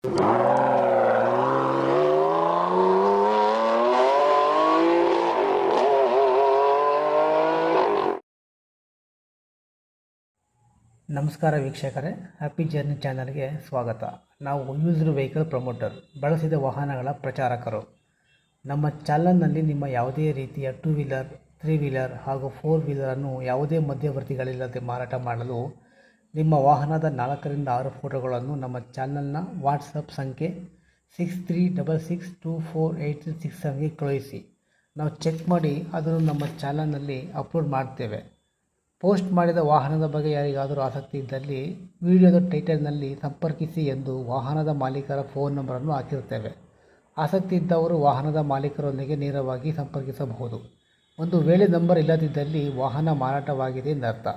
ನಮಸ್ಕಾರ ವೀಕ್ಷಕರೇ, happy journey ಚಾನಲ್ಗೆ ಸ್ವಾಗತ. ನಾವು ಯೂಸ್ಡ್ ವೆಹಿಕಲ್ ಪ್ರಮೋಟರ್, ಬಳಸಿದ ವಾಹನಗಳ ಪ್ರಚಾರಕರು. ನಮ್ಮ ಚಾನಲ್ನಲ್ಲಿ ನಿಮ್ಮ ಯಾವುದೇ ರೀತಿಯ 2 ವೀಲರ್, 3 ವೀಲರ್ ಹಾಗೂ 4 ವೀಲರನ್ನು ಯಾವುದೇ ಮಧ್ಯವರ್ತಿಗಳಿಲ್ಲದೆ ಮಾರಾಟ ಮಾಡಲು ನಿಮ್ಮ ವಾಹನದ 4 ರಿಂದ 6 ಫೋಟೋಗಳನ್ನು ನಮ್ಮ ಚಾನಲ್ನ ವಾಟ್ಸಪ್ ಸಂಖ್ಯೆ 6366248367ಗೆ ಕಳುಹಿಸಿ. ನಾವು ಚೆಕ್ ಮಾಡಿ ಅದನ್ನು ನಮ್ಮ ಚಾನಲ್ನಲ್ಲಿ ಅಪ್ಲೋಡ್ ಮಾಡ್ತೇವೆ. ಪೋಸ್ಟ್ ಮಾಡಿದ ವಾಹನದ ಬಗ್ಗೆ ಯಾರಿಗಾದರೂ ಆಸಕ್ತಿ ಇದ್ದಲ್ಲಿ ವಿಡಿಯೋದ ಟೈಟಲ್ನಲ್ಲಿ ಸಂಪರ್ಕಿಸಿ ಎಂದು ವಾಹನದ ಮಾಲೀಕರ ಫೋನ್ ನಂಬರನ್ನು ಹಾಕಿರುತ್ತೇವೆ. ಆಸಕ್ತಿ ಇದ್ದವರು ವಾಹನದ ಮಾಲೀಕರೊಂದಿಗೆ ನೇರವಾಗಿ ಸಂಪರ್ಕಿಸಬಹುದು. ಒಂದು ವೇಳೆ ನಂಬರ್ ಇಲ್ಲದಿದ್ದಲ್ಲಿ ವಾಹನ ಮಾರಾಟವಾಗಿದೆ ಎಂದರ್ಥ.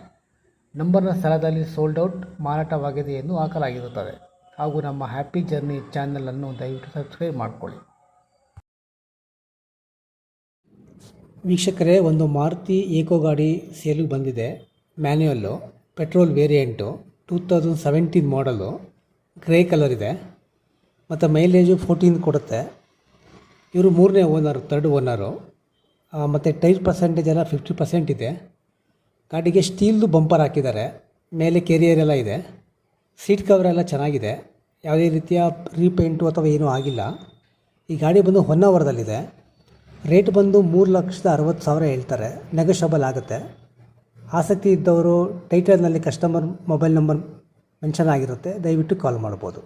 ನಂಬರ್ನ ಸ್ಥಳದಲ್ಲಿ ಸೋಲ್ಡ್ ಔಟ್, ಮಾರಾಟವಾಗಿದೆ ಎಂದು ಹಾಕಲಾಗಿರುತ್ತದೆ. ಹಾಗೂ ನಮ್ಮ ಹ್ಯಾಪಿ ಜರ್ನಿ ಚಾನಲನ್ನು ದಯವಿಟ್ಟು ಸಬ್ಸ್ಕ್ರೈಬ್ ಮಾಡಿಕೊಳ್ಳಿ. ವೀಕ್ಷಕರೇ, ಒಂದು ಮಾರುತಿ ಏಕೋ ಗಾಡಿ ಸೇಲಿಗೆ ಬಂದಿದೆ. ಮ್ಯಾನ್ಯುಯಲ್ಲು, ಪೆಟ್ರೋಲ್ ವೇರಿಯಂಟು, 2017 ಮಾಡಲು, ಗ್ರೇ ಕಲರ್ ಇದೆ ಮತ್ತು ಮೈಲೇಜು 14 ಕೊಡುತ್ತೆ. ಇವರು 3ನೇ ಓನರು, 3rd ಓನರು. ಮತ್ತು ಟೈರ್ ಪರ್ಸೆಂಟೇಜ್ ಎಲ್ಲ 50% ಇದೆ. ಗಾಡಿಗೆ ಸ್ಟೀಲ್ದು ಬಂಪರ್ ಹಾಕಿದ್ದಾರೆ. ಮೇಲೆ ಕೆರಿಯರ್ ಎಲ್ಲ ಇದೆ. ಸೀಟ್ ಕವರ್ ಎಲ್ಲ ಚೆನ್ನಾಗಿದೆ. ಯಾವುದೇ ರೀತಿಯ ರೀಪೇಂಟು ಅಥವಾ ಏನೂ ಆಗಿಲ್ಲ. ಈ ಗಾಡಿ ಬಂದು ಹೊನ್ನಾವರದಲ್ಲಿದೆ. ರೇಟ್ ಬಂದು 3,60,000 ಹೇಳ್ತಾರೆ. ನೆಗೋಷಿಯಬಲ್ ಆಗುತ್ತೆ. ಆಸಕ್ತಿ ಇದ್ದವರು ಟೈಟಲ್ನಲ್ಲಿ ಕಸ್ಟಮರ್ ಮೊಬೈಲ್ ನಂಬರ್ ಮೆನ್ಷನ್ ಆಗಿರುತ್ತೆ, ದಯವಿಟ್ಟು ಕಾಲ್ ಮಾಡ್ಬೋದು.